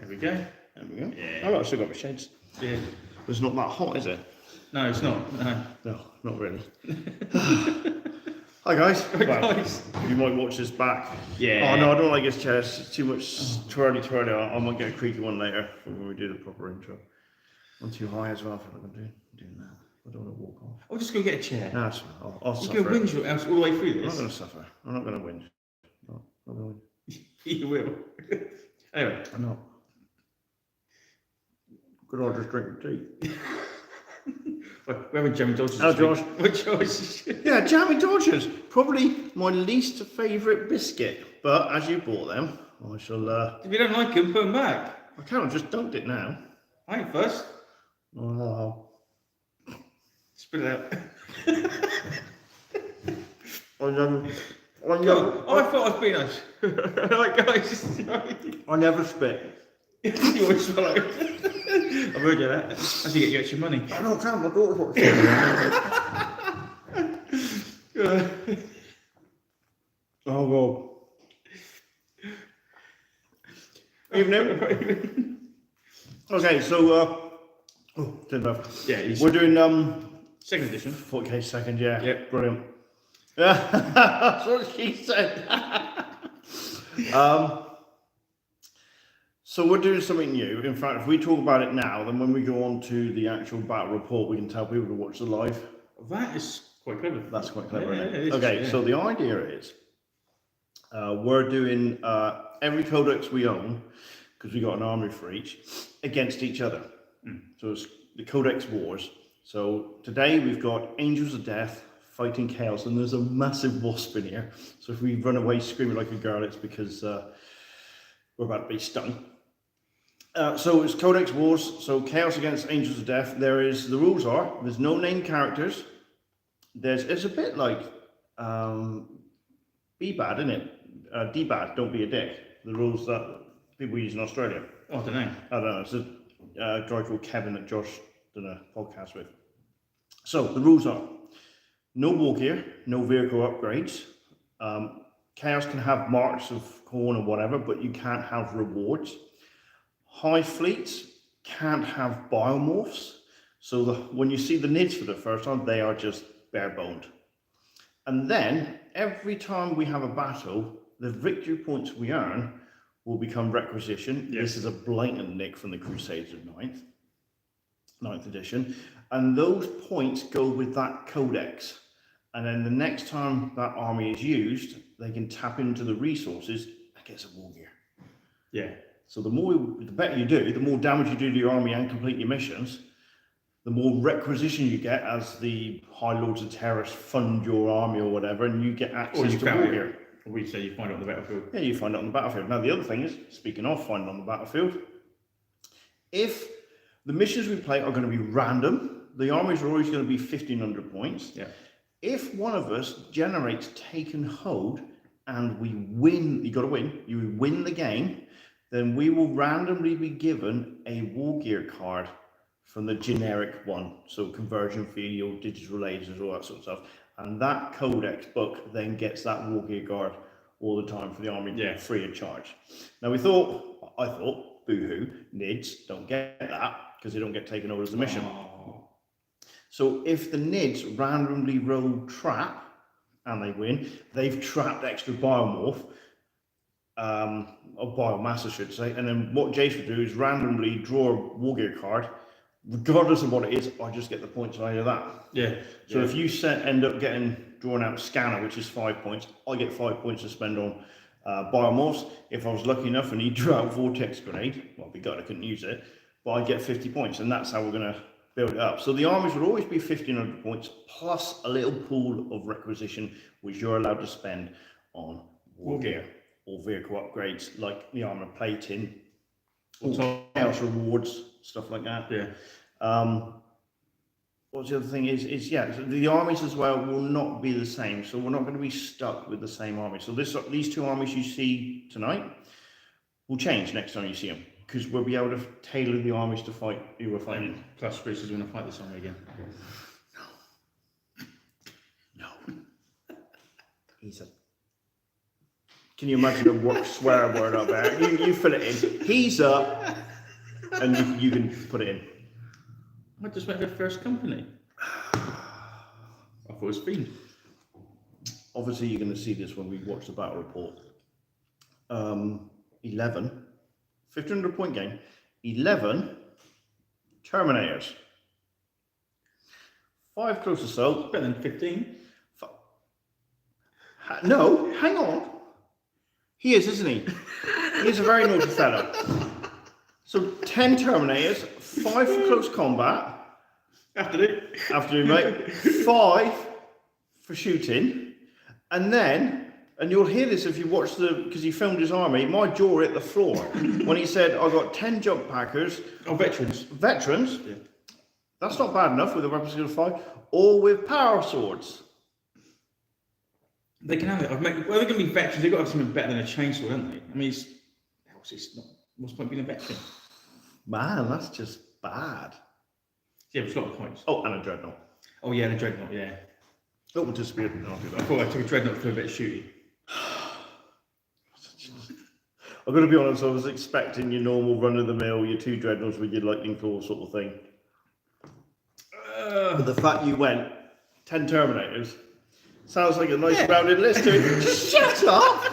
There we go. There we go. Yeah. Oh, I've still got my shades. Yeah. It's not that hot, is it? No, it's not. No. No, not really. Hi guys. Hi, guys. You might watch this back. Yeah. Oh no, I don't like this chair. It's too much twirly. I might get a creaky one later when we do the proper intro. One too high as well. I feel like I'm doing that. I don't want to walk off. I'll just go get a chair. No, that's fine. I'll You suffer. go whinge your ass all the way through I'm not this. going to suffer. I'm not going to win. No, I'm not going to win. You will. Anyway. I'm not. Could I just drink your tea? We're having Jammy Dodgers. Oh, this Josh. week. What choice? Yeah, Jammy Dodgers. Probably my least favourite biscuit. But as you bought them, I shall. If you don't like them, put them back. I can't just dunked it now. I ain't first. Oh. Spit it out. I never I thought I was being nice. Right, guys. I never spit. You always swallow. I've heard you that. That's how you get your extra money. I don't tell my daughter what to Oh, God. Evening. Okay, so, didn't have. Yeah, We're doing, second edition. 40k second, yeah. Yep. Brilliant. That's what she said. So we're doing something new. In fact, if we talk about it now, then when we go on to the actual battle report, we can tell people to watch the live. That is quite clever. That's quite clever, Yeah, isn't it it? is, Okay, yeah. so the idea is we're doing every codex we own, because we got an army for each, against each other. So it's the Codex Wars. So today we've got Angels of Death fighting Chaos, and there's a massive wasp in here. So if we run away screaming like a girl, it's because we're about to be stung. So it's Codex Wars, so Chaos against Angels of Death. The rules are, there's no named characters. It's a bit like Be Bad, isn't it? D Bad, don't be a dick. The rules that people use in Australia. Oh, I don't know. I don't know, it's a guy called Kevin that Josh did a podcast with. So the rules are, no war gear, no vehicle upgrades. Chaos can have marks of corn or whatever, but you can't have rewards. High fleets can't have biomorphs. So when you see the NIDs for the first time, they are just bare-boned. And then, every time we have a battle, the victory points we earn will become requisition. Yes. This is a blatant nick from the Crusades of 9th edition. And those points go with that codex. And then the next time that army is used, they can tap into the resources and get some war gear. Yeah. So the better you do, the more damage you do to your army and complete your missions, the more requisition you get as the High Lords of Terror fund your army or whatever, and you get access to war gear. Or we say you find it on the battlefield. Yeah, you find it on the battlefield. Now the other thing is, speaking of finding on the battlefield, if the missions we play are going to be random, the armies are always going to be 1,500 points. Yeah. If one of us generates Taken Hold and we win, you got to win, you win the game, then we will randomly be given a war gear card from the generic one. So conversion field, digital lasers, all that sort of stuff. And that codex book then gets that war gear card all the time for the army, Yeah. free of charge. Now I thought, boo-hoo, NIDs don't get that because they don't get taken over as a mission. Oh. So if the NIDs randomly roll trap and they win, they've trapped extra biomorph, or biomass I should say, and then what Jace would do is randomly draw a war gear card, regardless of what it is, I just get the points out of that. Yeah. So if you end up getting drawn out Scanner, which is 5 points, I get 5 points to spend on biomorphs. If I was lucky enough and he drew out Vortex Grenade, well, be God, I couldn't use it, but I get 50 points, and that's how we're going to build it up. So the armies would always be 1,500 points, plus a little pool of requisition, which you're allowed to spend on war gear or vehicle upgrades, like the armor plating, or chaos rewards, stuff like that. Yeah. What's the other thing is yeah, the armies as well will not be the same, so we're not going to be stuck with the same army. So these two armies you see tonight will change next time you see them, because we'll be able to tailor the armies to fight who we're fighting. Plus, Chris is going to fight this army again. No. He's a Can you imagine a swear word up there? You fill it in. He's up, and you can put it in. I just went to the first company. I thought it was Fiend. Obviously, you're going to see this when we watch the battle report. 11, 1500 point game, 11 Terminators, 5 close assault. Better than 15. No, hang on. He is, isn't he? He's a very naughty fella. So 10 Terminators, 5 for close combat. Afternoon, mate. 5 for shooting. And then, and you'll hear this if you watch because he filmed his army, my jaw hit the floor when he said, I got 10 jump packers. Oh, veterans. Veterans? Yeah. That's not bad enough with a weapon skill 5. Or with power swords. They can have it. Well, they're going to be veterans. They've got to have something better than a chainsaw, don't they? I mean, what's the point being a veteran? Man, that's just bad. Yeah, it's a lot of points. Oh, and a dreadnought. Oh, yeah, the dreadnought, yeah. Oh, we disappeared. I'll do I that. thought I took a dreadnought for a bit of shooting. I've got to be honest, I was expecting your normal run-of-the-mill, your 2 dreadnoughts with your lightning claw sort of thing. But the fact you went 10 Terminators sounds like a nice rounded list to it. Just shut up!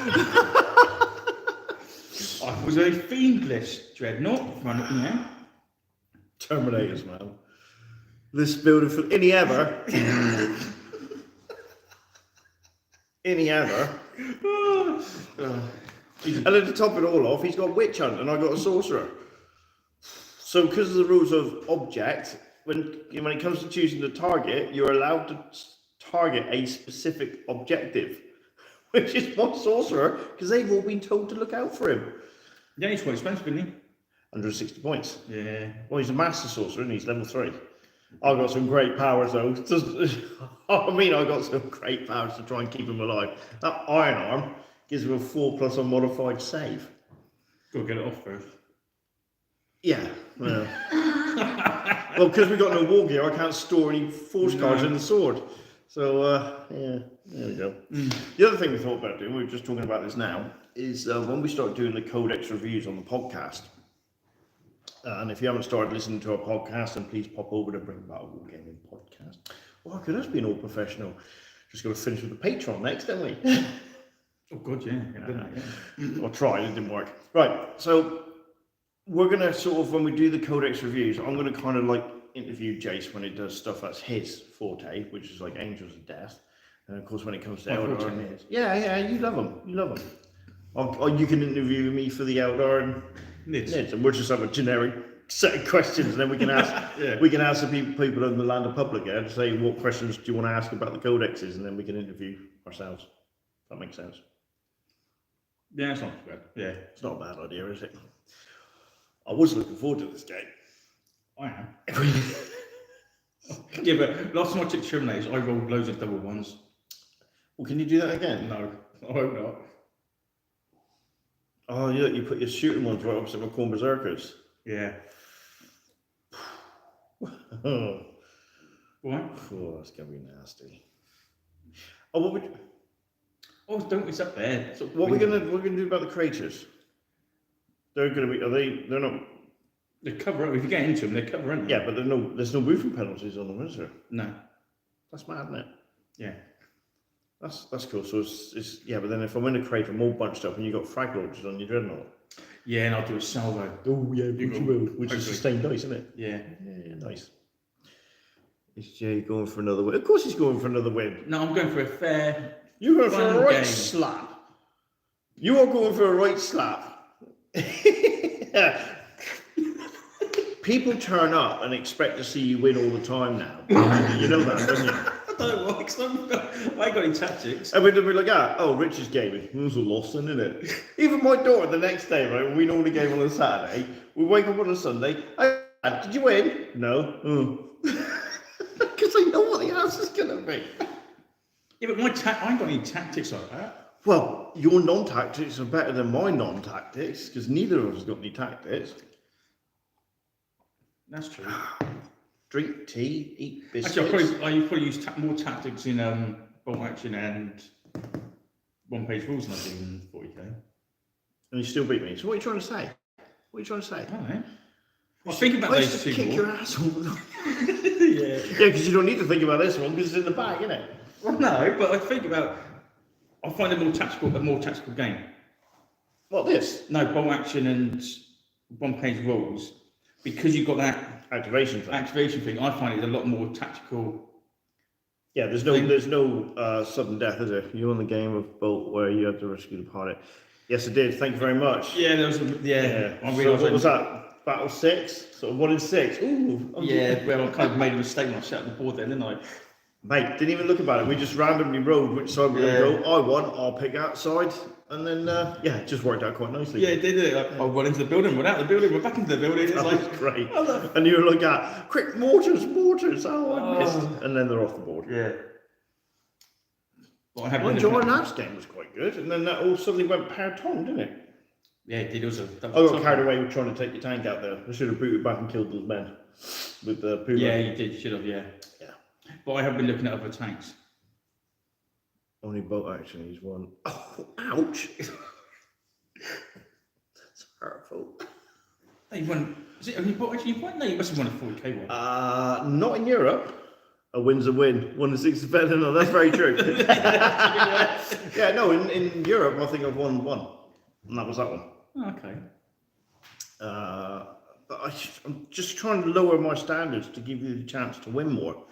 I was a Fiendless dreadnought. Yeah. Terminators, man. This building for any ever. Any ever. And then to top it all off, he's got Witch Hunt and I got a Sorcerer. So because of the rules of object, when it comes to choosing the target, you're allowed to target a specific objective, which is my Sorcerer, because they've all been told to look out for him. Yeah, he's quite expensive, isn't he? 160 points. Yeah. Well, he's a Master Sorcerer and he's level 3. I've got some great powers though. I mean, I've got some great powers to try and keep him alive. That Iron Arm gives him a 4+ unmodified save. Gotta get it off first. Yeah. Well, because we've got no war gear, I can't store any force cards in the sword. So, yeah, there we go. The other thing we thought about doing, we were just talking about this now, is when we start doing the Codex reviews on the podcast. And if you haven't started listening to our podcast, then please pop over to Bring Back a Wargaming podcast. Oh, could us being all professional? Just got to finish with the Patreon next, don't we? Oh, God, yeah. I tried, it didn't work. Right, so we're going to sort of, when we do the Codex reviews, I'm going to kind of like interview Jace when he does stuff that's his forte, which is like Angels of Death. And of course, when it comes to Eldar, yeah, you love them. Or you can interview me for the Eldar and Nids, and we'll just have a generic set of questions, and then we can ask we can ask the people in the land of public to say what questions do you want to ask about the codexes, and then we can interview ourselves. If that makes sense. Yeah, it's not too bad. Yeah, it's not a bad idea, is it? I was looking forward to this game. I am. Yeah, but last time I took Terminators, I rolled loads of double ones. Well, can you do that again? No, I hope not. Oh, yeah, you put your shooting ones right opposite my Corn Berserkers. Yeah. What? Oh, that's gonna be nasty. Oh, what would? Oh, don't it's up there. What are we gonna do about the creatures? They're gonna be. They're not. They cover up. If you get into them, they cover up. Yeah, but there's no roofing penalties on them, is there? No. That's mad, isn't it? Yeah. That's cool. So it's yeah, but then if I'm in a crate, I'm all bunched up, and you got frag launchers on your dreadnought. Yeah, and I'll do a salvo. Oh yeah, you will. Which is sustained dice, isn't it? Yeah. Yeah, nice. Is Jay going for another win? Of course he's going for another win. No, I'm going for a fair. You're going for a right game. slap. You are going for a right slap. People turn up and expect to see you win all the time now. You know that, don't you? I don't know why, because I ain't got any tactics. And we'd be like, Rich is gaming. It was a loss, isn't it? Even my daughter the next day, right, when we normally game on a Saturday, we wake up on a Sunday. Did you win? No. Because I know what the answer's going to be. Yeah, but I ain't got any tactics like that. Well, your non-tactics are better than my non-tactics, because neither of us has got any tactics. That's true. Drink tea, eat biscuits. Actually, I probably use more tactics in bolt action and one-page rules than I do in 40k. And you still beat me. So what are you trying to say? What are you trying to say? I don't know. I think about I those used to two kick more. your ass all the time. Yeah. Yeah, because you don't need to think about this one because it's in the back, isn't it? Well, no, but I think about. I find a more tactical game. What, this? No, bolt action and one-page rules, because you've got that Activation thing. I find it a lot more tactical. Yeah, there's no sudden death, is there? You won the game of Bolt where you had to rescue the pilot. Yes, I did. Thank you very much. Yeah, there was I So realised. what was that? Battle 6? Sort of 1 in 6? Ooh. Yeah, well, I kind of made a mistake when I set up the board then, didn't I? Mate, didn't even look about it. We just randomly rolled which side we're going to go. I won. I'll pick that side. And then, it just worked out quite nicely. Yeah, it did. I went into the building, went out the building, went back into the building. It's That like, was great. And you were like, quick, mortars. Oh, I missed. Oh. And then they're off the board. yeah. But I Well, had John Knapp's game was quite good. And then that all suddenly went per-ton, didn't it? Yeah, it did. I got carried away with trying to take your tank out there. I should have booted back and killed those men with the Puma. Yeah, you did. Should have. Yeah. Yeah. But I have been looking at other tanks. Only bolt action, he's won. Oh, ouch! That's hurtful. Hey, you won. Is it only bought actually? You won? No, you must have won a 40k one. Not in Europe. A win's a win. 1 in 6 is better than none. That's very true. Yeah, no, in Europe, I think I've won 1. And that was that one. Oh, okay. But I'm just trying to lower my standards to give you the chance to win more.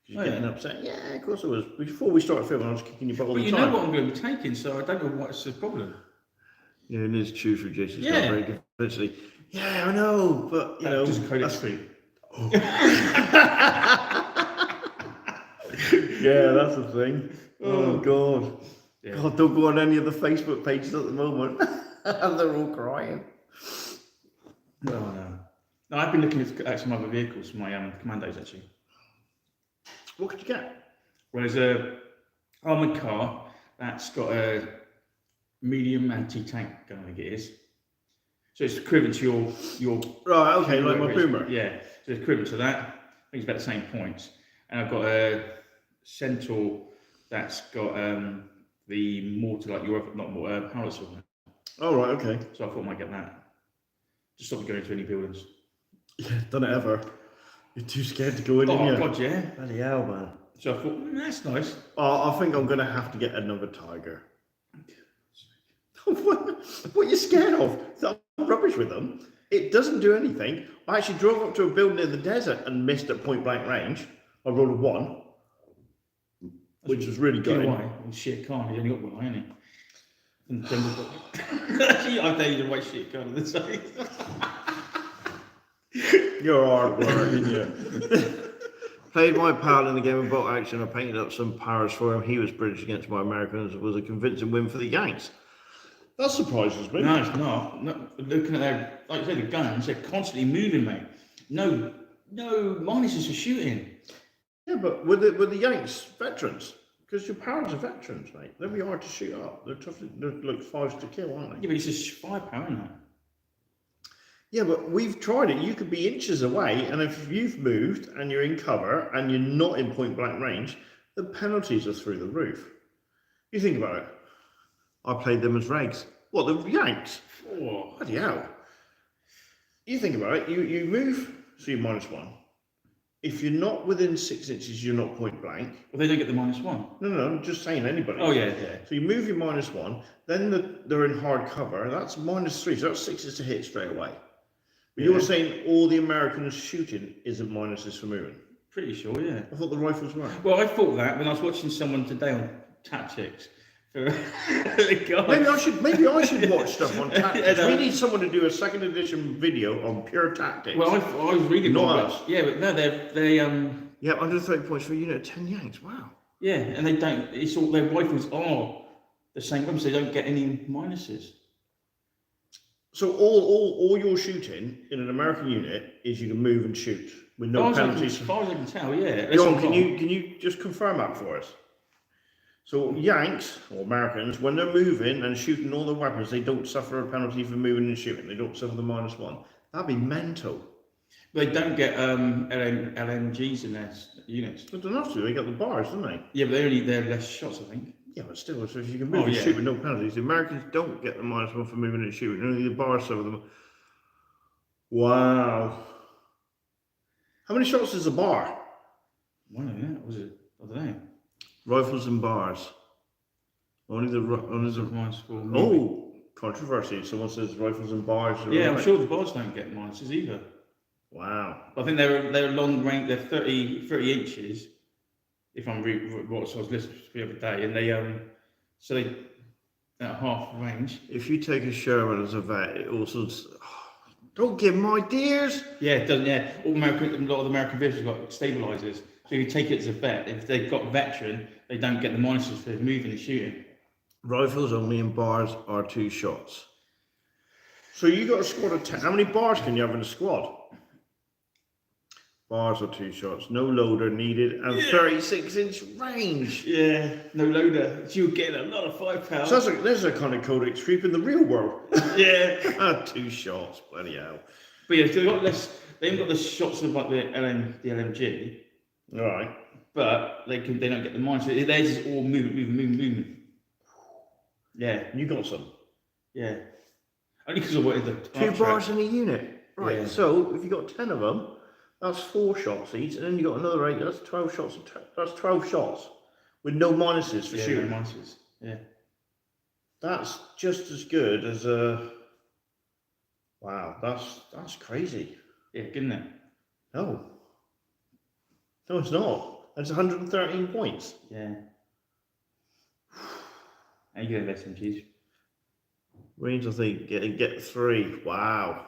You're getting upset. Yeah, of course I was. Before we started filming, I was kicking your butt all But the you time. know what I'm going to be taking, so I don't know what's the problem. Yeah, it is true for Jason. It's Yeah. not very good. Literally. Yeah, I know, but you know, just a codex that's fee. Yeah, that's the thing. Oh God. Yeah. God, don't go on any of the Facebook pages at the moment. They're all crying. Oh no. No, I've been looking at some other vehicles for my commandos actually. What could you get? Well, there's a armoured car that's got a medium anti-tank gun, I think it is. So it's equivalent to your Right, okay, like my Puma. Puma. Yeah, so it's equivalent to that. I think it's about the same points. And I've got a Centaur that's got the mortar, like your not mortar, Howitzer on it. Oh, right, okay. So I thought I might get that. Just stop going into any buildings. Yeah, done it ever. You're too scared to go in, Oh aren't you? God, yeah. Bloody hell, man. So I thought, that's nice. Oh, I think I'm going to have to get another Tiger. What are you scared of? I'm rubbish with them. It doesn't do anything. I actually drove up to a building in the desert and missed at point blank range. I rolled a 1, which was really Do you good. know why? He's shit car. He's only got one, hasn't he? And then actually, I dare you to write shit car on the side. You're hard work, aren't you? Played my pal in the game of boat action. I painted up some powers for him. He was British against my Americans. It was a convincing win for the Yanks. That surprises me. No, it's not. No, looking at their, like you say, the guns, they're constantly moving, mate. No minuses for shooting. Yeah, but with the Yanks veterans, because your powers are veterans, mate. They'll be hard to shoot up. They're tough. They're like 5s to kill, aren't they? Yeah, but it's just firepower, isn't it? Yeah, but we've tried it. You could be inches away, and if you've moved and you're in cover and you're not in point blank range, the penalties are through the roof. You think about it. I played them as regs. What, the Yanks? Oh. Bloody hell. You think about it. You move, so you're -1. If you're not within 6 inches, you're not point blank. Well, they don't get the -1. No, I'm just saying anybody. Oh, yeah. So you move your -1, then they're in hard cover. That's -3, so that's 6s to hit straight away. But Yeah. you're saying all the Americans shooting isn't minuses for moving? Pretty sure, yeah. I thought the rifles were. Well, I thought that when I was watching someone today on Tactics. For a guy. Maybe I should watch stuff on tactics. Yeah, no. We need someone to do a 2nd edition video on pure tactics. Well, I was reading Not about us. Yeah, but no, they Yeah, 130 points for a unit of 10 Yanks. Wow. yeah, and they don't. It's all their rifles are the same weapons. They don't get any minuses. So all your shooting in an American unit is you can move and shoot with no penalties. As far as I can tell, yeah. John, can you just confirm that for us? So Yanks or Americans, when they're moving and shooting all their weapons, they don't suffer a penalty for moving and shooting. They don't suffer the -1. That'd be mental. They don't get LMGs in their units. They don't have to. They got the bars, don't they? Yeah, but they're less shots, I think. Yeah, but still, so if you can move Oh, and yeah. shoot with no penalties, the Americans don't get the -1 for moving and shooting. Only the bar some of them. Wow. How many shots is a bar? One of that was it? I don't know. Rifles and bars. Only the Mine's for moving. oh, controversy. Someone says rifles and bars. Are Yeah, I'm right. sure the bars don't get minuses either. Wow. I think they're long range. They're 30 inches. If I'm what I was listening to the other day, and they so they at half range. If you take a Sherman as a vet, it also don't give them ideas. Yeah, it doesn't. Yeah, a lot of the American vehicles got stabilizers. So if you take it as a vet, if they've got veteran, they don't get the minuses for moving and shooting. Rifles only in bars are 2 shots. So you got a squad of 10. How many bars can you have in a squad? Bars are 2 shots. No loader needed and 36-inch range. Yeah, no loader. You're getting a lot of firepower. So there's a kind of Codex Creep in the real world. Yeah. 2 shots, bloody hell. But yeah, so they've got less. They haven't got the shots of like the LMG, All right. but they don't get the mine. So theirs is all movement. Yeah, You got some. yeah. Only because I wanted the 2 bars in a unit. Right. Yeah. So if you got 10 of them, that's 4 shots each, and then you got another 8. That's 12 shots. That's 12 shots with no minuses for shooting. No minuses. Yeah. That's just as good as a. Wow, that's crazy. Yeah, good, isn't it? No, it's not. That's 113 points. Yeah. And you get SMGs. Range, I think, get 3. Wow.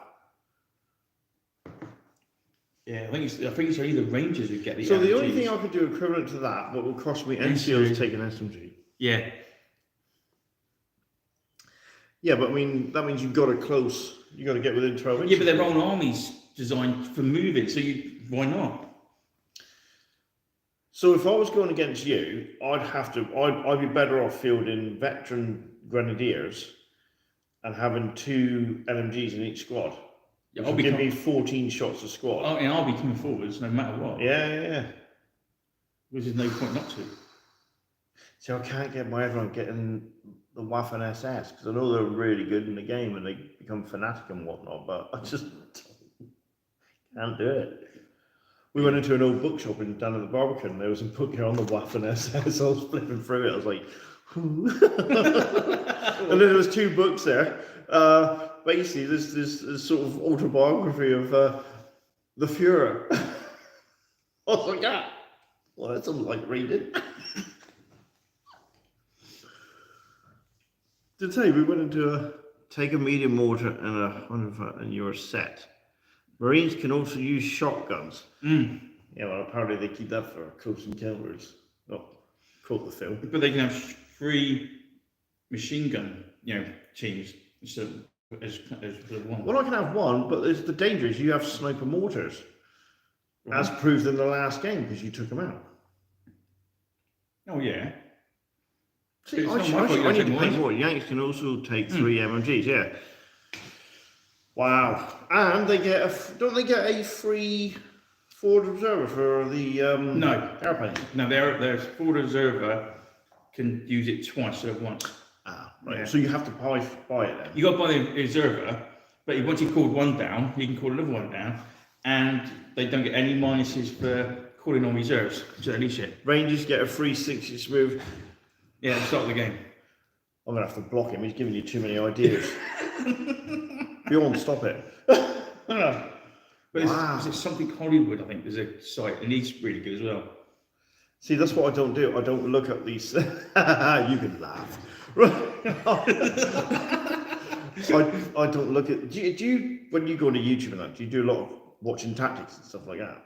Yeah, I think it's only the Rangers who get the. So the only LMGs. thing I could do equivalent to that, what will cost me NCO. NCO is take an SMG. Yeah. Yeah, but I mean that means you've got to get within 12 inches. Yeah, but their own army's designed for moving, so why not? So if I was going against you, I'd be better off fielding veteran grenadiers and having 2 LMGs in each squad. Yeah, Which would give me 14 shots a squad. I'll be coming forwards no matter what. Yeah. Which is no point not to. See, I can't get my head around getting the Waffen SS because I know they're really good in the game and they become fanatic and whatnot, but I just can't do it. We went into an old bookshop down at the Barbican and there was a book here on the Waffen SS. I was flipping through it. I was like, and then there was 2 books there. Basically, this sort of autobiography of the Führer. I was like, well, that doesn't like reading. To tell you, we went into take a medium mortar and a 100 and you're set. Marines can also use shotguns. Mm. Yeah, well, apparently they keep that for close encounters. Not caught the film. But they can have 3 machine gun, teams instead of as one. Well, I can have 1, but the danger is you have sniper mortars, as proved in the last game because you took them out. Oh yeah. See, I need to pay more. Yanks can also take 3 MMGs. Yeah. Wow. And they don't they get a free forward observer for the No. airplane? No, their forward observer can use it twice instead of once. Ah, right. Yeah. So you have to buy it then. You got to buy the observer, but once you called one down, you can call another one down, and they don't get any minuses for calling on reserves. So at least Rangers get a free 6-inch move. yeah, at the start of the game. I'm gonna have to block him. He's giving you too many ideas. Bjorn, stop it. But it's something Hollywood, I think, there's a site, and he's really good as well. See, that's what I don't do. I don't look at these. You can laugh. I don't look at. Do you when you go on to YouTube and that? Do you do a lot of watching tactics and stuff like that?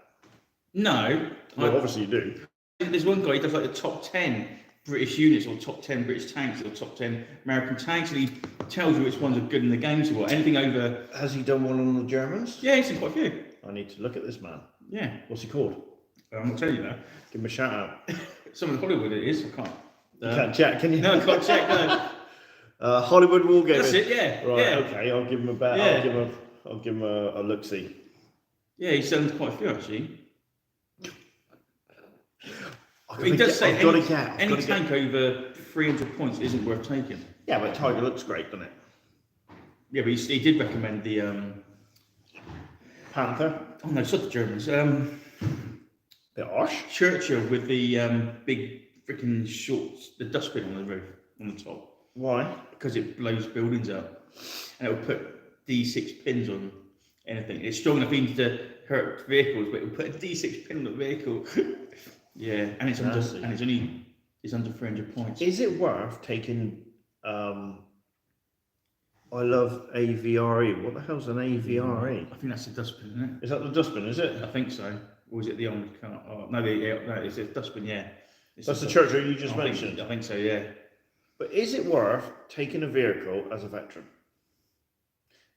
No, Well, obviously you do. There's one guy, he does like the top 10 British units, or top 10 British tanks, or top 10 American tanks, and he tells you which ones are good in the games or what. Anything over. Has he done one on the Germans? Yeah, he's seen quite a few. I need to look at this man. Yeah. What's he called? I'm not telling you that. Give him a shout out. Some of the Hollywood it is, I can't. You can't check, can you? No, I can't check, no. Hollywood Wargaming. That's it, yeah. Right, yeah. okay, I'll give him a bet. Yeah. I'll give him a look-see. Yeah, he's selling quite a few actually. I've He does say I've got to get. any tank over 300 points isn't worth taking. Yeah, but Tiger looks great, doesn't it? Yeah, but he did recommend the Panther. oh no, it's not the Germans. The Osh. Churchill with the big freaking shorts, the dustbin on the roof, on the top, Why? because it blows buildings up, and it will put D6 pins on anything. It's strong enough even to hurt vehicles, but it will put a D6 pin on the vehicle. Yeah, and it's under 300 points. Is it worth taking? I love AVRE. What the hell's an AVRE? I think that's the dustbin, isn't it? Is that the dustbin? Is it? I think so. Or is it the old car? Oh, no, it's a dustbin. Yeah, That's the Churchill you just mentioned. I think so. Yeah. But is it worth taking a vehicle as a veteran?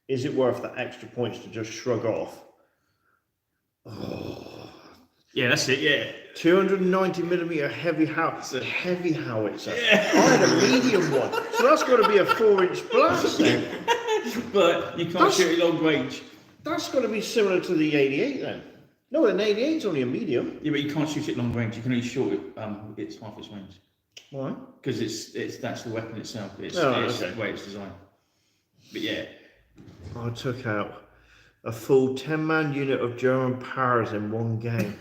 Is it worth the extra points to just shrug off? Oh. Yeah, that's it. Yeah. 290mm heavy howitzer. Heavy howitzer. Yeah. I had a medium one, so that's got to be a 4-inch blast then. But you can't shoot it long range. That's got to be similar to the 88 then. No, an 88 is only a medium. Yeah, but you can't shoot it long range. You can only shoot it. It's half its range. Why? Because that's the weapon itself. It's okay. the way it's designed. But yeah. I took out a full 10-man unit of German powers in one game.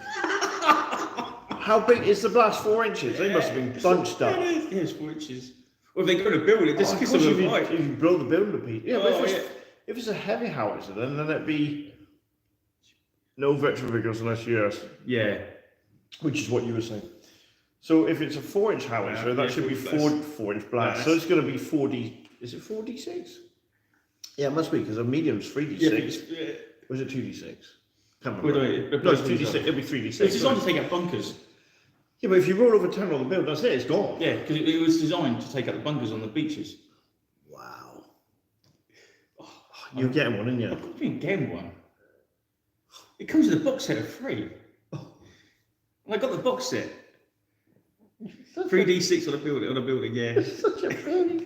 How big is the blast? 4 inches? They must have been bunched up. Yeah, it's 4 inches. Well, if they're going to build it, just Of gives course, them if a fight. you blow the building to pieces. Yeah, but Oh, if it's a heavy howitzer, then it'd be no veteran vehicles unless yes, Yeah. which is what you were saying. So if it's a 4-inch howitzer, that should be 4-inch blast. So it's going to be 4D. Is it 4D6? Yeah, it must be because a medium's 3D6. Yeah. Or is it 2D6? Can't Well, remember. no, No, it's 2D6. It'll be 3D6. It's designed to take out bunkers. Yeah, but if you roll over 10 on the build, that's it. It's gone. Yeah, because it was designed to take out the bunkers on the beaches. Wow. You're getting one, aren't you? I've got to get one. It comes with a box set of 3. And I got the box set. 3D6 on a building, yeah. Such a burning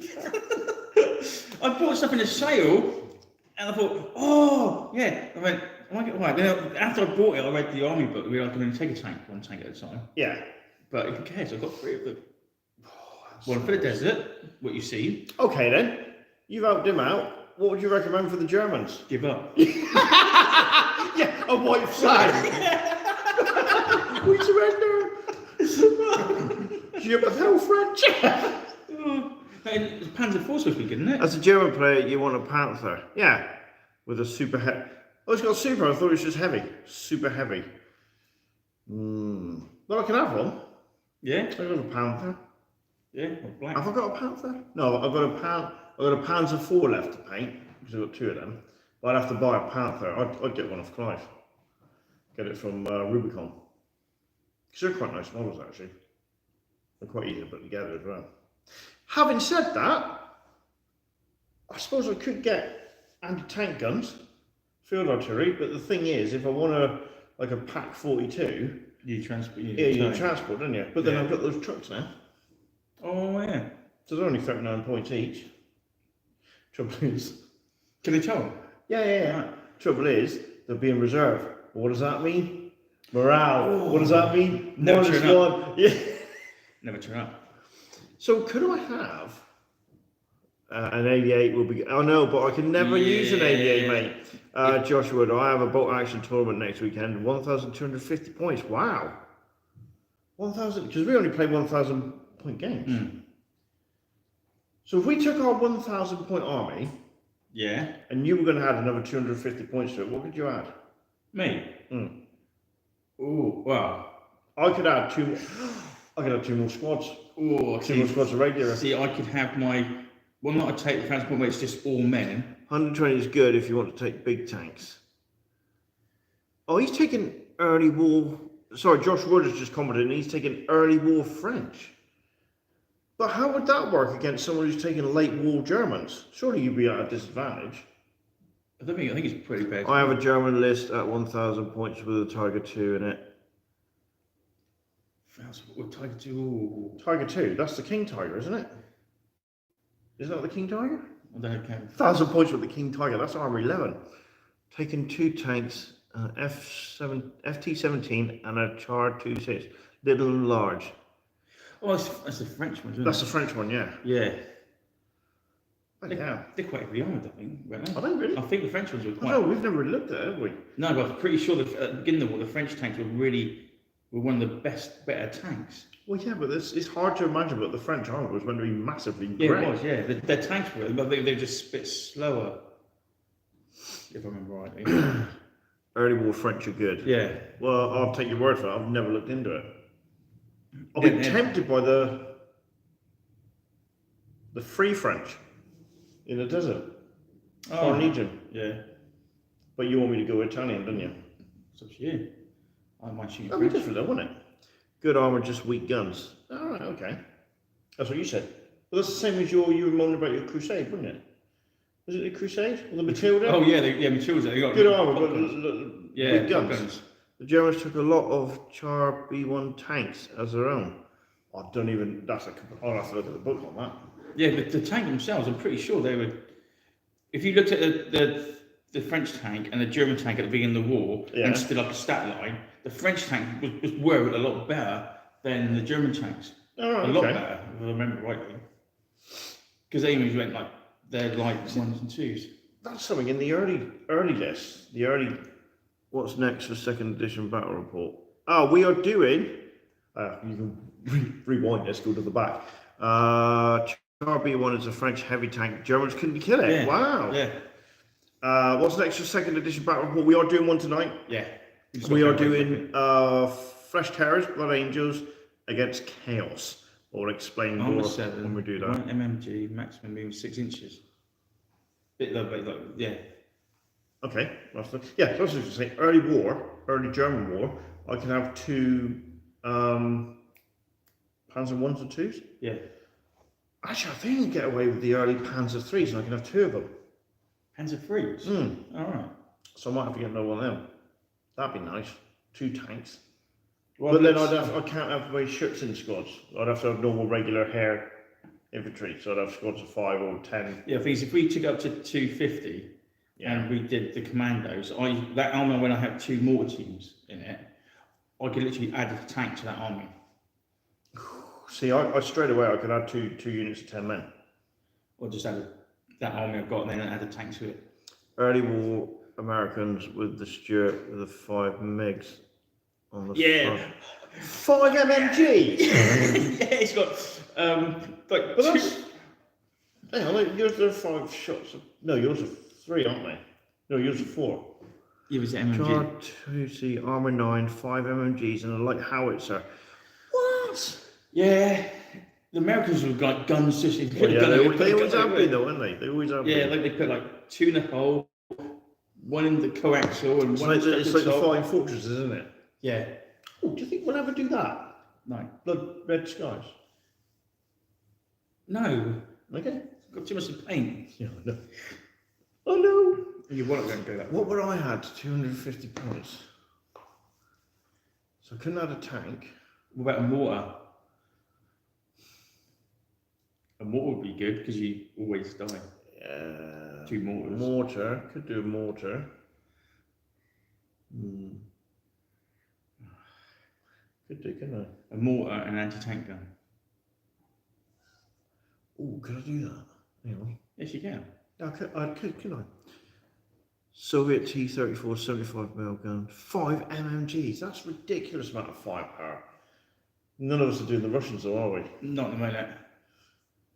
I bought stuff in a sale, and I thought, oh, yeah. I went, I might get one. Then after I bought it, I read the army book. We were going to take a tank, one tank at a time. Yeah. But who cares? I've got 3 of them. One for the desert, what you see. Okay then. You've helped him out. What would you recommend for the Germans? Give up. Yeah, a white flag. We surrender. Jim of hell, French. Panzer IV supposed to be good, isn't it? As a German player, you want a Panther. Yeah. With a super heavy. Oh, it's got super. I thought it was just heavy. Super heavy. Well, I can have one. Yeah. I've got a Panther. Yeah, or black. Have I got a Panther? No, I've got a Panzer IV left to paint because I've got 2 of them. But I'd have to buy a Panther. I'd get one off Clive. Get it from Rubicon. Because they're quite nice models actually. They're quite easy to put together as well. Having said that, I suppose I could get anti-tank guns, field artillery. But the thing is, if I want a Pak 42, you transport. you transport, don't you? But then I've got those trucks now. Oh yeah. So they're only 39 points each. Trouble is. Can they tell? Yeah. Right. Trouble is, they'll be in reserve. What does that mean? Morale. Oh. What does that mean? Never Minus turn up. 1. Yeah. Never turn up. So could I have an 88? Will be. Oh no, but I can never use an 88, mate. Josh Wood, I have a boat action tournament next weekend. 1,250 points. Wow. 1,000 because we only play 1,000 point games. So if we took our 1,000 point army, Yeah. and you were going to add another 250 points to it, what could you add? Me. Oh wow. I could add 2. I could have 2 more squads. Oh, 2 more squads of regular. See, I could have my one that I take the transport where it's just all men. 120 is good if you want to take big tanks. Oh, he's taking early war. Sorry, Josh Wood has just commented, and he's taking early war French. But how would that work against someone who's taking late war Germans? Surely you'd be at a disadvantage. I think it's pretty bad. I have a German list at 1,000 points with a Tiger 2 in it. What Tiger 2? Tiger 2, that's the King Tiger, isn't it? Isn't that the King Tiger? I don't know. 1,000 points with the King Tiger, that's armor 11. Taking 2 tanks, FT-17 and a Char 26, little and large. Oh, that's the French one, isn't That's it? the French one, yeah. Yeah. Yeah. They're quite heavily armoured, I think, weren't they? Are they really? I think the French ones were I quite. know, we've never really looked at it, have we? No, but I'm pretty sure that at the beginning of the war, the French tanks were one of the better tanks. Well, yeah, but it's hard to imagine, but the French army was meant to be massively Yeah, great. it was. Yeah, their tanks were, but they're just a bit slower, if I remember rightly. Early war French are good. Yeah. Well, I'll take your word for it. I've never looked into it. I've Yeah, been yeah. tempted by the Free French in the desert, Foreign Legion. Yeah. But you want me to go Italian, don't you? It's up to you. I might shoot That'd be French. different, though, wouldn't it? Good armor, just weak guns. All right, okay. That's what you said. Well, that's the same as you were moaning about your Crusade, wasn't it? Was it the Crusade or the Matilda? Oh yeah, Matilda. They got Good armor, top but guns. Yeah, weak top guns. The Germans took a lot of Char B1 tanks as their own. I don't even. I'll have to look at the book on that. Yeah, but the tank themselves, I'm pretty sure they were. If you looked at the French tank and the German tank at the beginning of the war, and stood like a stat line, the French tank were a lot better than the German tanks. Oh, right, a lot better, if I remember rightly. Because they always went like they're like ones and twos. That's something in the early list. The early. What's next for second edition battle report? Oh, we are doing. You can rewind this. Go to the back. Char B1 is a French heavy tank. Germans couldn't kill it. Yeah. Wow. Yeah. What's next for second edition battle report? We are doing one tonight. Yeah. We are doing Fresh Terrors, Blood Angels against Chaos. We'll explain more when we do that. 1 MMG, maximum movement 6 inches. Bit low, but yeah. Okay, that's yeah. So I was just saying, early German war. I can have 2 Panzer 1s and 2s. Yeah. Actually, I think I can get away with the early Panzer 3s, and I can have 2 of them. Panzer 3s? All right. So I might have to get another one of them. That'd be nice. 2 tanks. Well, but then I can't have my ships in squads. I'd have to have normal regular hair infantry. So I'd have squads of 5 or 10. Yeah, because if we took up to 250 and we did the commandos, that army when I have 2 mortar teams in it, I could literally add a tank to that army. See, I straight away I could add two units of 10 men. Or just add that army I've got and then add a tank to it. Early war Americans with the Stuart with the 5 MiGs on the front. 5 MMG. Yeah, it's got like but that's, hang on, like, yours are 5 shots. No, yours are 3, aren't they? No, yours are 4. Yeah, was it MMG? Char 2C, armor 9, 5 MMGs, and a light howitzer. What? Yeah, the Americans were like guns just. Well, yeah, they always have been though, haven't they? They always have been. Yeah, like they put like 2 in the hole, 1 in the coaxial, and It's 1 in it's like the Flying Fortresses, isn't it? Yeah. Oh, do you think we'll ever do that? No. Blood Red Skies? No. Okay. Got too much to paint. Yeah, I know. I know. You weren't going to do that. What would I had? 250 points. So I couldn't add a tank. What about a mortar? A mortar would be good because you always die. 2 mortars. Mortar. Could do a mortar. Could do, couldn't I? A mortar and an anti-tank gun. Oh, could I do that? Hang on. Yes, you can. No, could I? Soviet T-34 75mm gun, 5 MMGs. That's a ridiculous amount of firepower. None of us are doing the Russians, though, are we? Not at the moment.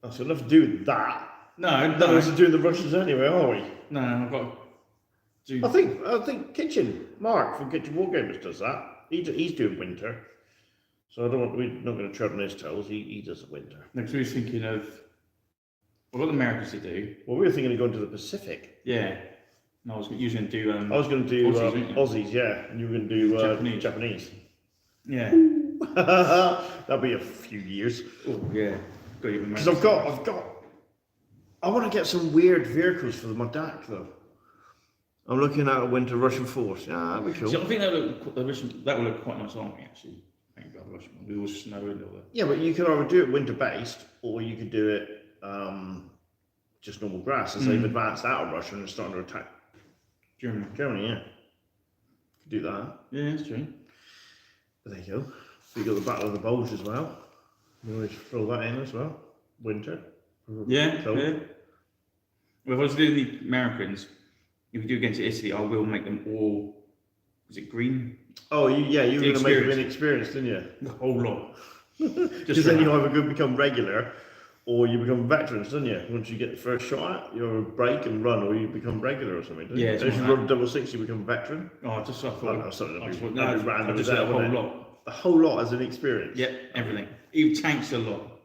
That's got nothing to do with that. No, None of us are doing the Russians anyway, are we? No, I've got to do... I think Kitchen, Mark from Kitchen Wargamers does that. He's doing winter. So we're not going to tread on his toes. He does the winter. Next, we were thinking of what the Americans to do. Well, we were thinking of going to the Pacific. Yeah. No, I was usually going to do... I was going to do Aussies, Aussies, yeah. And you were going to do Japanese. Yeah. That'll be a few years. Oh, yeah. Because I want to get some weird vehicles for my DAC, though. I'm looking at a winter Russian force. Yeah, that'd be cool. See, I think that would look quite nice army, actually. Thank God, Russian one. We all snow in all that. Yeah, but you could either do it winter based, or you could do it just normal grass. And so they've advanced out of Russia and they're starting to attack Germany, yeah. Could do that. Yeah, that's true. There you go. So you got the Battle of the Bulge as well. You always throw that in as well. Winter. Yeah, Cold. yeah. Well, if I was doing the Americans, if we do against Italy, I will make them all. Was it green? Oh, you were The going to make them experience. inexperienced, didn't you? The whole lot. Because then you either go become regular or you become veterans, don't you? Once you get the first shot at, you break and run, or you become regular or something. Don't you? Yeah, And if something you like run double six, you become veteran. Oh, I just I I thought. don't know, something I that'd just be, thought, that'd no, be random I as just that, said a whole wouldn't it? lot. The whole lot as an experience. Yep, everything. Even tanks a lot.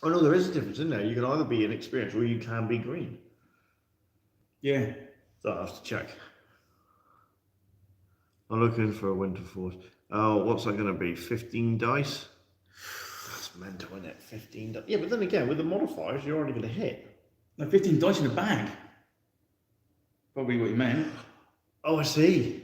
Oh no, there is a difference, isn't there? You can either be inexperienced or you can be green. Yeah. So I have to check. I'm looking for a winter force. Oh, what's that going to be? 15 dice? That's mental, isn't it? 15 dice. Yeah, but then again, with the modifiers, you're already going to hit. No, 15 dice in a bag. Probably what you meant. Oh, I see.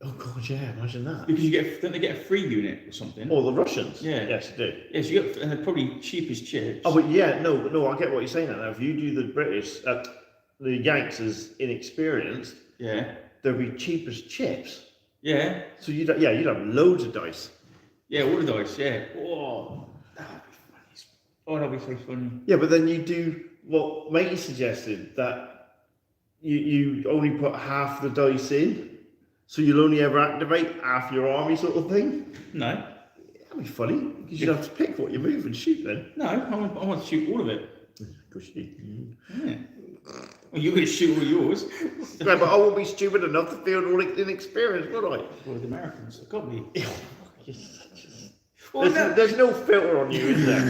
Oh god, yeah, imagine that. Because don't they get a free unit or something? Oh, the Russians? Yeah. Yes, they do. Yes, you get, and they're probably cheap as chips. Oh, but yeah, no, I get what you're saying now. If you do the British, the Yanks as inexperienced, Yeah. they'll be cheap as chips. Yeah. So you'd have loads of dice. Yeah, all the dice, yeah. Oh, that'd be funny. Oh, that'd be so funny. Yeah, but then you do what Matey suggested, that you only put half the dice in, so you'll only ever activate half your army sort of thing. No. That'd be funny, because you'd have to pick what you move and shoot then. No, I want to shoot all of it. Of course you do. Yeah. Well, you're going to shoot all yours. Yeah, but I won't be stupid enough to feel all inexperienced, would I? Well, the Americans, they've got me. Well, There's, no. there's no filter on you, is there?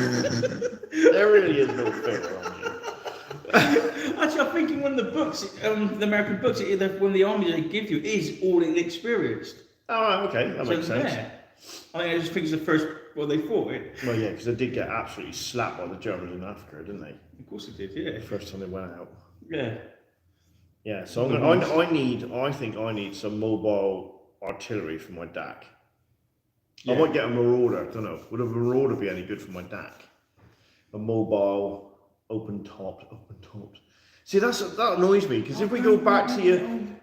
There really is no filter on you. Actually, I'm thinking one of the books, the American books, one of the armies they give you is all inexperienced. All right, okay, that makes sense. Yeah. I just think it's the first, they fought it. Well, yeah, because they did get absolutely slapped by the Germans in Africa, didn't they? Of course they did, yeah. The first time they went out. Yeah. Yeah, so I think I need some mobile artillery for my DAC. Yeah. I might get a Marauder, I don't know. Would a Marauder be any good for my DAC? A mobile, open topped. See, that annoys me, because if we go back to the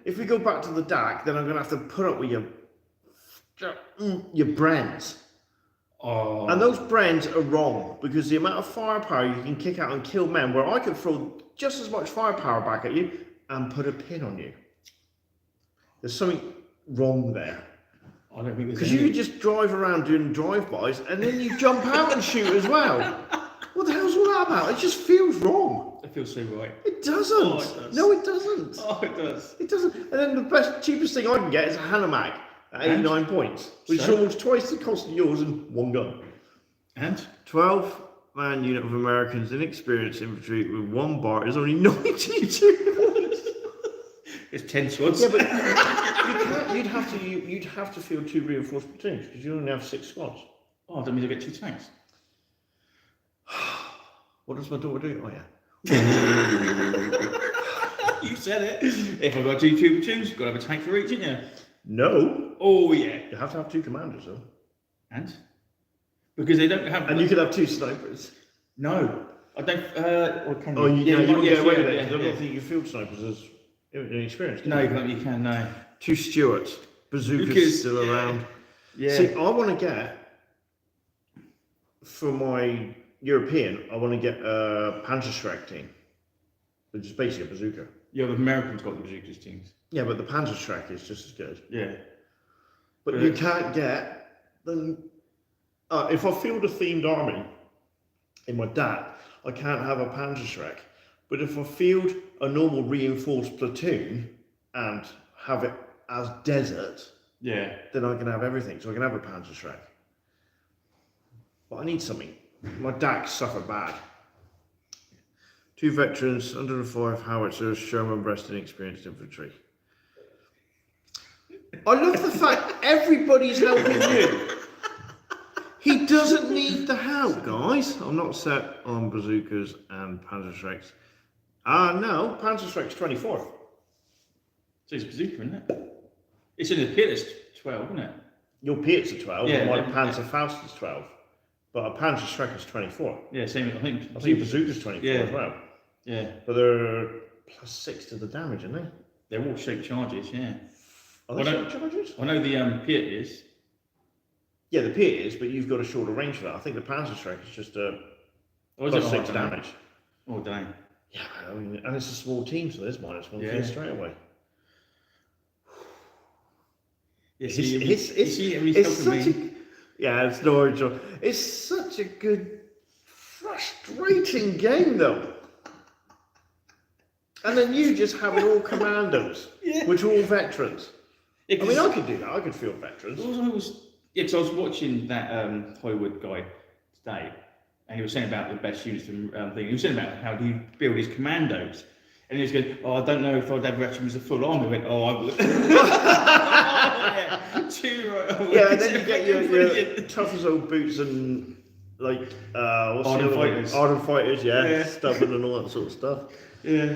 DAC, then I'm going to have to put up with your Brens. Oh. And those Brens are wrong, because the amount of firepower you can kick out and kill men, where I could throw just as much firepower back at you and put a pin on you. There's something wrong there. I don't think there's Because you could just drive around doing drive-bys and then you jump out and shoot as well. What the hell's all that about? It just feels wrong. It feels so right. It doesn't. Oh, it does. No, it doesn't. Oh, it does. It doesn't. And then the cheapest thing I can get is a Hanomag at 89 points, which is So? almost twice the cost of yours and one gun. And? 12-man unit of Americans inexperienced infantry with one bar is only 92 points. It's 10 squads. Yeah, but you'd have to field 2 reinforced platoons because you only have 6 squads. Oh, that means I get 2 tanks. What does my daughter do? Oh yeah. You said it. If I've got 2 platoons, you've got to have a tank for each, haven't you? No. Oh, yeah. You have to have 2 commanders though. And? Because they don't have... And you could have 2 snipers. No. I don't... or can you? Oh, you don't get away with it. Yeah, I don't yeah. think you field snipers as inexperienced. No, you can, no. 2 Stuarts. Bazookas Bazookas, still yeah. around. Yeah. See, I want to get, for my European, I want to get a Panzerschreck team, which is basically a bazooka. Yeah, the Americans got the bazookas teams. Yeah, but the Panzerschreck is just as good. Yeah. But you can't get them. If I field a themed army in my DAT, I can't have a Panzerschreck. But if I field a normal reinforced platoon and have it as desert, Yeah. then I can have everything. So I can have a Panzerschreck. But I need something. My DACs suffer bad. 2 veterans, 105 howitzers, Sherman breast inexperienced infantry. I love the fact everybody's helping you. He doesn't need the help, guys. I'm not set on bazookas and Panzerschrecks. No, Panzerschreck's 24. So it's bazooka, isn't it? It's in the pit, it's 12, isn't it? Your Piet's are 12, Yeah, and my yeah. Panzerfaust is 12. But a Panzerschreck is 24. Yeah, same, I think. I think bazooka's 24 Yeah. as well. Yeah. But they're +6 to the damage, aren't they? They're all shaped charges, yeah. Are they Well, short charges? I know the pit is. Yeah, the P is, but you've got a shorter range for that. I think the Panzerschreck is just a Or is plus it 6 damage. Oh, dang. Yeah, I mean, and it's a small team, so there's -1 for Yeah. you straight away. Yeah, It's such a yeah, it's no original. It's such a good, frustrating game though. And then you just have it all commandos, Yeah. which are all veterans. Yeah, I mean, I could do that. I could field veterans. because I was watching that Hollywood guy today, and he was saying about the best units and thing. He was saying about how he build his commandos, and he was going, "Oh, I don't know if I'd ever actually use a full army." I went, "Oh, I would." Yeah, and then you get your tough as old boots and like what's the Ardent other one? Fighters. Ardent Fighters, Yeah. stubborn and all that sort of stuff. Yeah.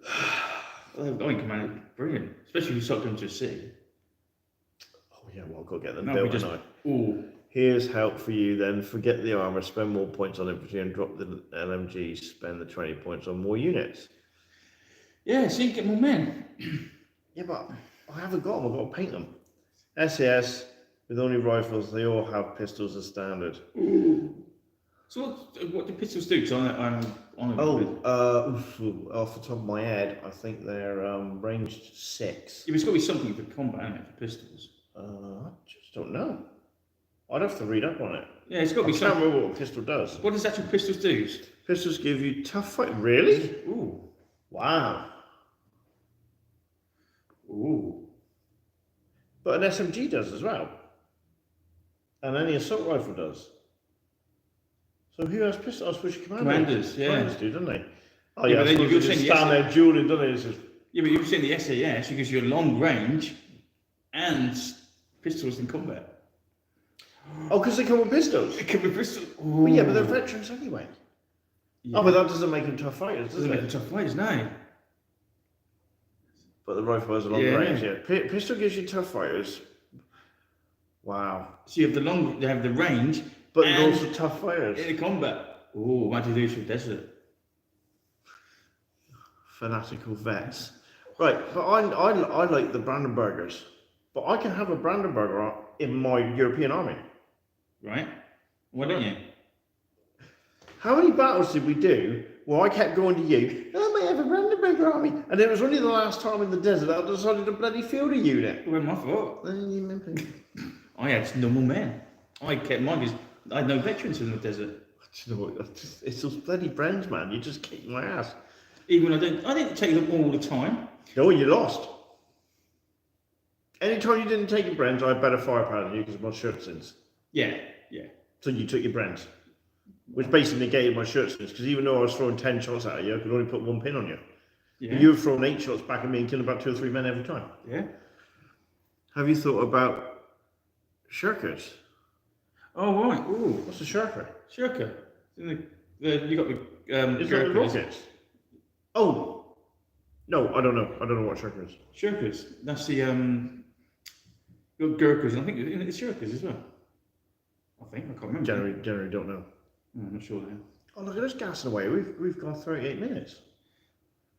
I think commando brilliant, especially if you start going to a city. Oh yeah, well, I've got to get them No, built we just- tonight. Ooh. Here's help for you then. Forget the armor, spend more points on infantry and drop the LMGs, spend the 20 points on more units. Yeah, so you get more men. Yeah, but I haven't got them, I've got to paint them. SAS, with only rifles, they all have pistols as standard. Ooh. So what do pistols do? So Off the top of my head, I think they're ranged 6. Yeah, it's got to be something for combat, isn't it, for pistols? I just don't know. I'd have to read up on it. Yeah, it's got to I be can't something. remember what a pistol does. What does actual pistols do? Pistols give you tough fight. Really? Ooh. Wow. Ooh. But an SMG does as well. And any assault rifle does. So who has pistols? I suppose Commanders, yeah. Commanders do, don't they? Oh Yeah, yeah, but then I you're suppose they saying just yes, stand there dueling, don't they? It's just, Yeah, but you've seen the SAS, it gives you a long range and pistols in combat. oh, because they come with pistols. It could be pistols. Well, yeah, but they're veterans anyway. Yeah. Oh, but that doesn't make them tough fighters, does doesn't make them it? tough fighters, no. But the rifle has a long Yeah. range, yeah. Pistol gives you tough fighters. Wow. So you have they have the range, But and they're also tough fighters. in the combat. Oh, what do you do for desert? Fanatical vets. Right, but I like the Brandenburgers. But I can have a Brandenburger in my European army. Right? Why don't you? How many battles did we do where I kept going to you, I might have a Brandenburger army? And it was only the last time in the desert that I decided to bloody field a unit. It wasn't my fault. Do I had normal men. I kept mine because I had no veterans in the desert. you know what? It's those bloody Brens, man. You just kick my ass. Even when I didn't take them all the time. No, you lost. Anytime you didn't take your Brens, I had better firepower than you because of my shirt sins. Yeah, yeah. So you took your Brens. Which basically negated my shirt sins because even though I was throwing 10 shots at you, I could only put 1 pin on you. Yeah. But you were throwing 8 shots back at me and killing about 2 or 3 men every time. Yeah. Have you thought about shirkers? Oh right. Ooh. What's a shirker? Shirker. You got the Is that the Gurkhas. rockets? Oh! No, I don't know. I don't know what shirker is. Shirkers. That's the you got Gurkhas. I think it's Shirkers as well. I can't remember. Generally don't know. Oh, I'm not sure then. Oh, look at us gassing away. We've gone 38 minutes.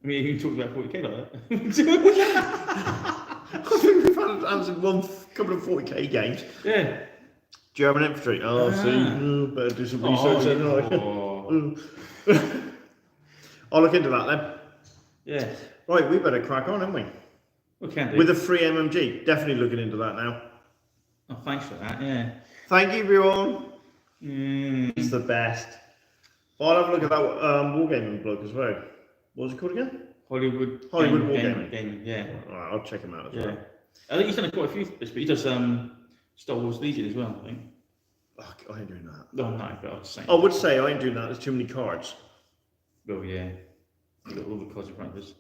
I mean, you can talk about 40k like that. I think we've answered couple of 40k games. Yeah. German infantry. Oh, see, better do some research. I'll look into that then. Yeah. Right, we better crack on, haven't we? We can do. With a free MMG. Definitely looking into that now. Oh, thanks for that. Yeah. Thank you, everyone. Mm. It's the best. I'll have a look at that Wargaming blog as well. What was it called again? Hollywood Wargaming. Gaming, yeah. Alright, I'll check him out as Yeah. well. I think he's done quite a few bits, but he does Star Wars Legion as well, I think. Oh, I ain't doing that. No, no, but I was saying. I would say I ain't doing that. There's too many cards. Oh, yeah. You got all the cards in front of us.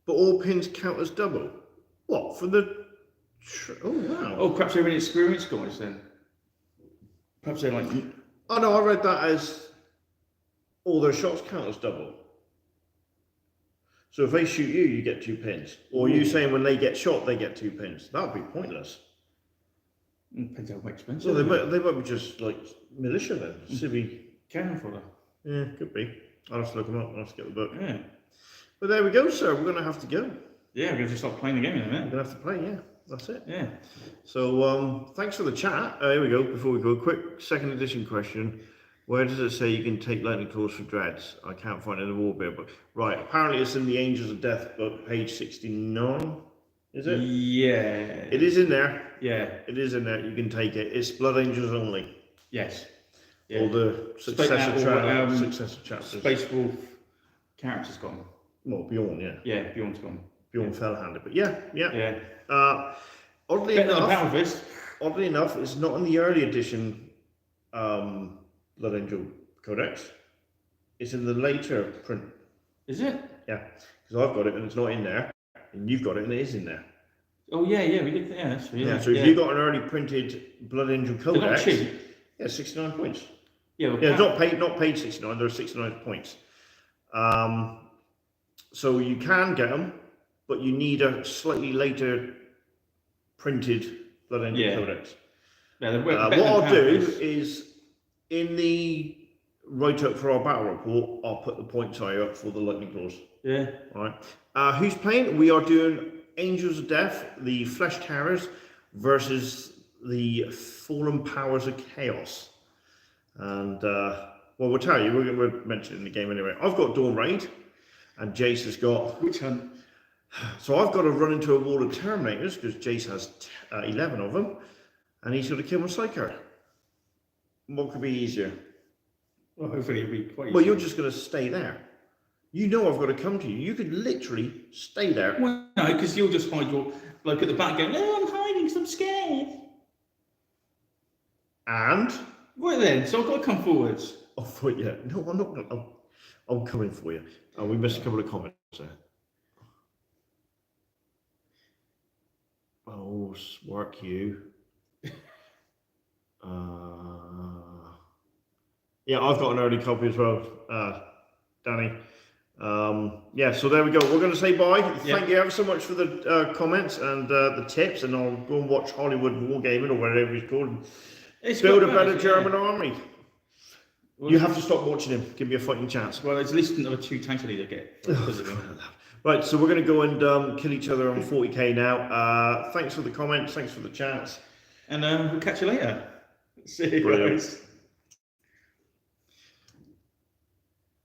But all pins count as double. What for the? Oh wow. Oh, perhaps they're inexperienced guys then. Perhaps they're like. Oh no, I read that as all their shots count as double. So if they shoot you, you get 2 pins. Or you saying when they get shot, they get 2 pins. That would be pointless. Depends how expensive. So they might be just like militia then. Civvy. Cannon fodder. Yeah, could be. I'll have to look them up. I'll have to get the book. Yeah. But there we go, sir. We're going to have to go. Yeah, we're going to just start playing the game in a We're minute. going to have to play, yeah. That's it. Yeah. So thanks for the chat. Here we go. Before we go, quick second edition question. Where does it say you can take lightning claws for dreads? I can't find it in the Warbeard book. Right, apparently it's in the Angels of Death book, page 69. Is it? Yeah. It is in there. Yeah. It is in there. You can take it. It's Blood Angels only. Yes. Yeah. All the successor chapters. Space Wolf characters gone. Well, Bjorn, yeah. Yeah, Bjorn's gone. Bjorn Fellhanded. But yeah. Yeah. Oddly Better than enough, Power Fist. Oddly enough, it's not in the early edition Blood Angel Codex. It's in the later print. Is it? Yeah, because I've got it and it's not in there, and you've got it and it is in there. Oh yeah, we did. Yeah, that's true. Yeah. So if you got an early printed Blood Angel They're not Codex, cheap. yeah, 69 points. Yeah, well, Yeah, it's not paid 69. There are 69 points. So you can get them, but you need a slightly later printed Blood Angel Codex. Yeah, What I'll do is, in the write-up for our battle report, I'll put the points higher up for the Lightning Claws. Yeah. All right. Who's playing? We are doing Angels of Death, the Flesh Carriers, versus the Fallen Powers of Chaos. And, well, we'll tell you, we're mentioning the game anyway. I've got Dawn Raid, and Jace has got... Which one? So I've got to run into a wall of Terminators, because Jace has 11 of them, and he's got to kill my Psyker. What could be easier? Well, hopefully it'll be quite easy. Well, you're just going to stay there. You know I've got to come to you. You could literally stay there. Well, no, because you'll just hide your bloke at the back going, no, I'm hiding because I'm scared. And? Right then, so I've got to come forwards. I thought, yeah. No, I'm not going to. I'm coming for you. Oh, we missed a couple of comments there. Oh, work you. Yeah, I've got an early copy as well, Danny. Yeah, so there we go. We're going to say bye. Thank you ever so much for the comments and the tips, and I'll go and watch Hollywood Wargaming or whatever he's called. Build a better German army. Well, you have to stop watching him. Give me a fighting chance. Well, it's at least another 2 tanks I need to get. Right, so we're going to go and kill each other on 40k now. Thanks for the comments. Thanks for the chats. And we'll catch you later. See you Brilliant. guys.